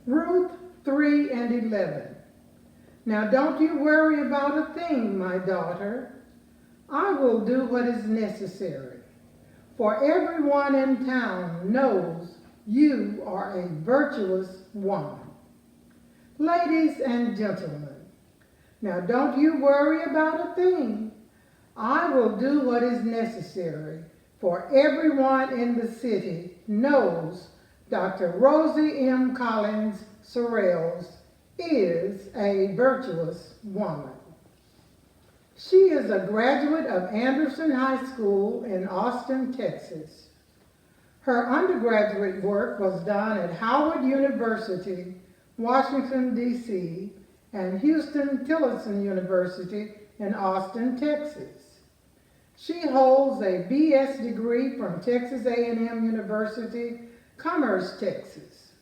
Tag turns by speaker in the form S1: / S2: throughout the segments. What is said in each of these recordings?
S1: Ruth 3 and 11. Now don't you worry about a thing, my daughter. I will do what is necessary. For everyone in town knows you are a virtuous woman. Ladies and gentlemen, now don't you worry about a thing. I will do what is necessary, for everyone in the city knows Dr. Rosie M. Collins Sorrells is a virtuous woman. She is a graduate of Anderson High School in Austin, Texas. Her undergraduate work was done at Howard University, Washington, D.C., and Houston-Tillotson University in Austin, Texas. She holds a B.S. degree from Texas A&M University, Commerce, Texas.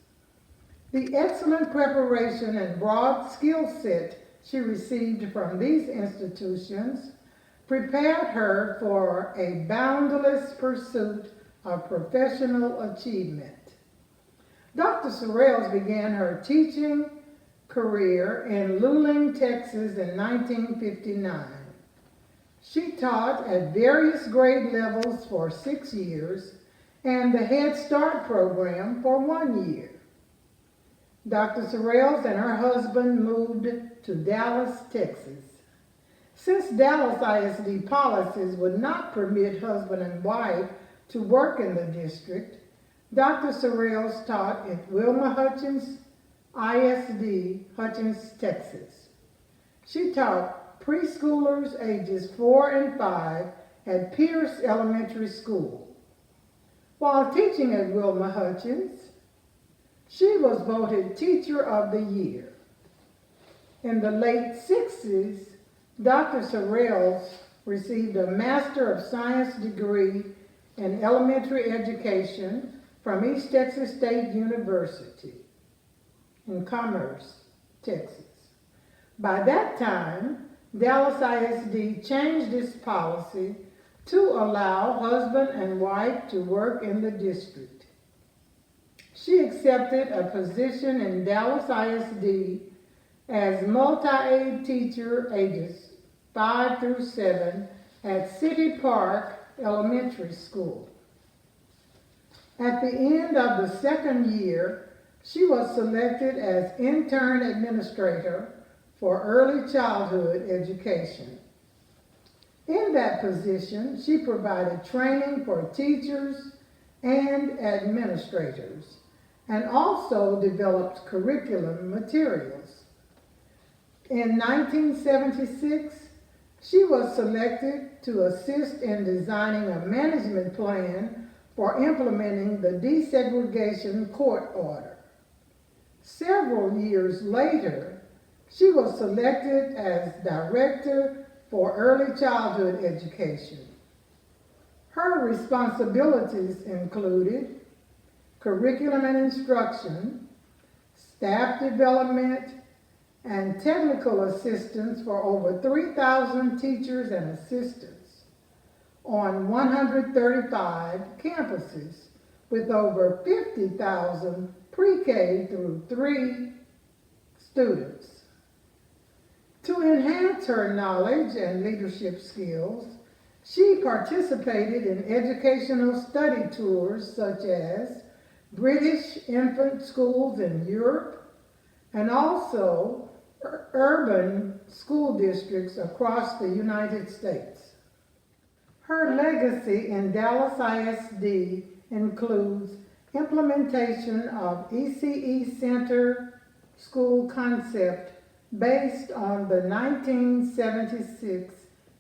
S1: The excellent preparation and broad skill set she received from these institutions prepared her for a boundless pursuit of professional achievement. Dr. Sorrells began her teaching career in Luling, Texas in 1959. She taught at various grade levels for 6 years and the Head Start program for 1 year. Dr. Sorrells and her husband moved to Dallas, Texas. Since Dallas ISD policies would not permit husband and wife to work in the district, Dr. Sorrells taught at Wilma Hutchins ISD, Hutchins, Texas. She taught preschoolers ages 4 and 5 at Pierce Elementary School. While teaching at Wilma Hutchins, she was voted Teacher of the Year. In the late 60s, Dr. Sorrells received a Master of Science degree in elementary education from East Texas State University in Commerce, Texas. By that time, Dallas ISD changed its policy to allow husband and wife to work in the district. She accepted a position in Dallas ISD as multi-aid teacher ages 5 through 7 at City Park Elementary School. At the end of the second year, she was selected as intern administrator for early childhood education. In that position, she provided training for teachers and administrators, and also developed curriculum materials. In 1976, she was selected to assist in designing a management plan for implementing the desegregation court order. Several years later, she was selected as director for early childhood education. Her responsibilities included curriculum and instruction, staff development, and technical assistance for over 3,000 teachers and assistants on 135 campuses with over 50,000 pre-K through 3 students. To enhance her knowledge and leadership skills, she participated in educational study tours such as British infant schools in Europe and also urban school districts across the United States. Her legacy in Dallas ISD includes implementation of ECE Center school concept based on the 1976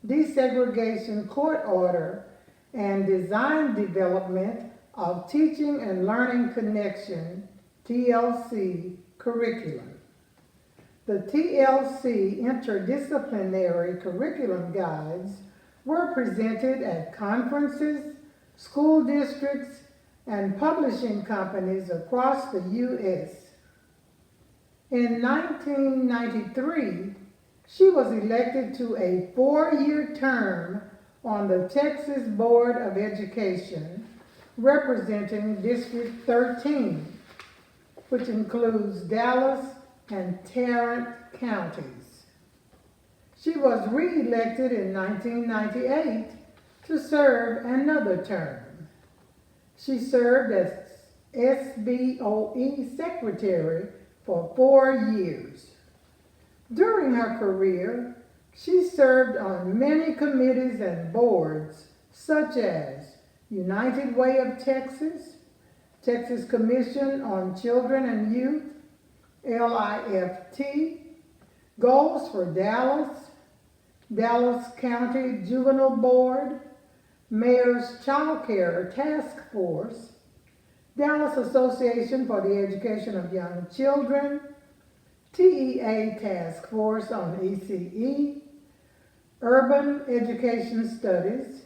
S1: desegregation court order and design development of Teaching and Learning Connection, TLC, curriculum. The TLC interdisciplinary curriculum guides were presented at conferences, school districts, and publishing companies across the U.S. In 1993, she was elected to a 4-year term on the Texas Board of Education, representing District 13. which includes Dallas and Tarrant counties. She was re-elected in 1998 to serve another term. She served as SBOE Secretary for 4 years. During her career, she served on many committees and boards such as United Way of Texas, Texas Commission on Children and Youth, LIFT, Goals for Dallas, Dallas County Juvenile Board, Mayor's Child Care Task Force, Dallas Association for the Education of Young Children, TEA Task Force on ECE, Urban Education Studies,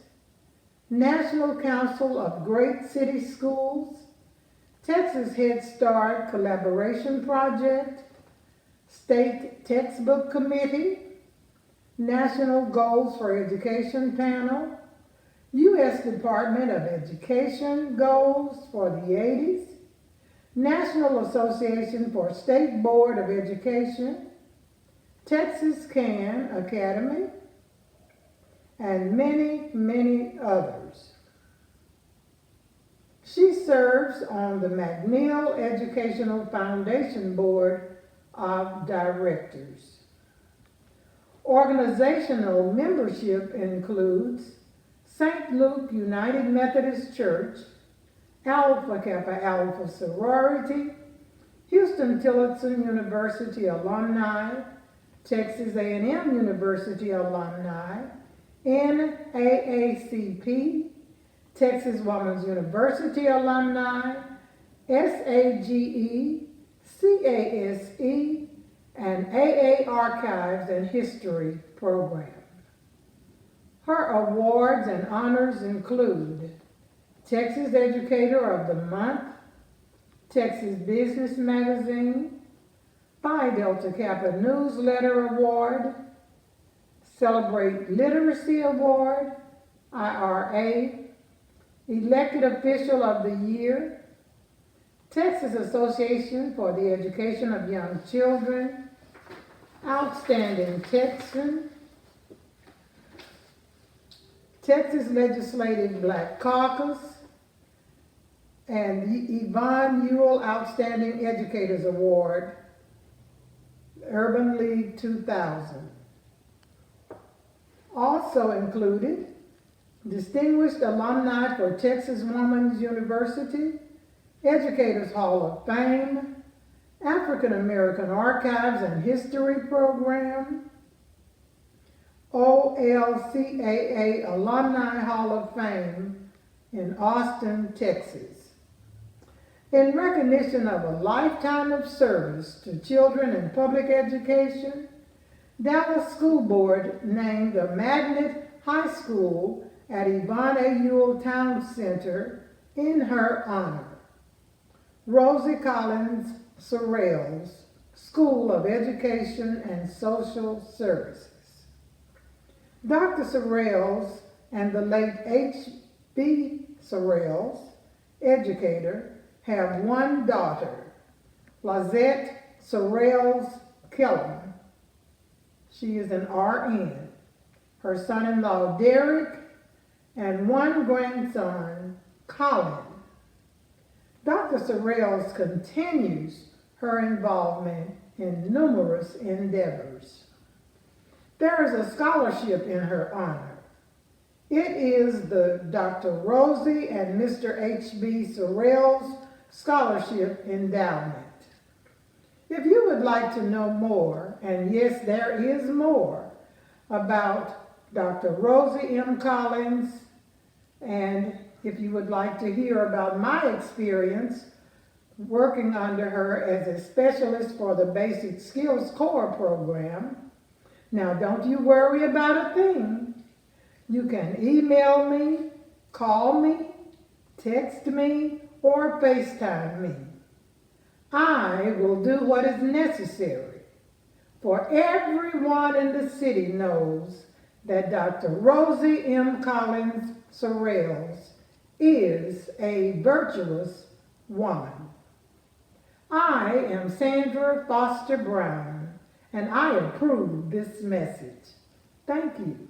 S1: National Council of Great City Schools, Texas Head Start Collaboration Project, State Textbook Committee, National Goals for Education Panel, U.S. Department of Education Goals for the 80s, National Association for State Board of Education, Texas Can Academy, and many, many others. She serves on the McNeil Educational Foundation Board of Directors. Organizational membership includes St. Luke United Methodist Church, Alpha Kappa Alpha Sorority, Houston Tillotson University Alumni, Texas A&M University Alumni, NAACP, Texas Women's University Alumni, SAGE, CASE, and AA Archives and History Program. Her awards and honors include Texas Educator of the Month, Texas Business Magazine, Phi Delta Kappa Newsletter Award, Celebrate Literacy Award, IRA, Elected Official of the Year, Texas Association for the Education of Young Children, Outstanding Texan, Texas Legislative Black Caucus, and the Yvonne Ewell Outstanding Educators Award, Urban League 2000. Also included, Distinguished Alumni for Texas Women's University, Educators Hall of Fame, African American Archives and History Program, OLCAA Alumni Hall of Fame in Austin, Texas. In recognition of a lifetime of service to children in public education, Dallas School Board named the Magnet High School at Yvonne A. Ewell Town Center in her honor. Rosie Collins Sorrells School of Education and Social Services. Dr. Sorrells and the late H.B. Sorrells, educator, have one daughter, Lizette Sorrells Kellum. She is an RN. Her son-in-law, Derek, and one grandson, Colin. Dr. Sorrells continues her involvement in numerous endeavors. There is a scholarship in her honor. It is the Dr. Rosie and Mr. H.B. Sorrells Scholarship Endowment. If you would like to know more, and yes, there is more, about Dr. Rosie M. Collins, and if you would like to hear about my experience working under her as a specialist for the Basic Skills Core program, now don't you worry about a thing. You can email me, call me, text me, or FaceTime me. I will do what is necessary, for everyone in the city knows that Dr. Rosie M. Collins Sorrells is a virtuous woman. I am Sandra Foster Brown, and I approve this message. Thank you.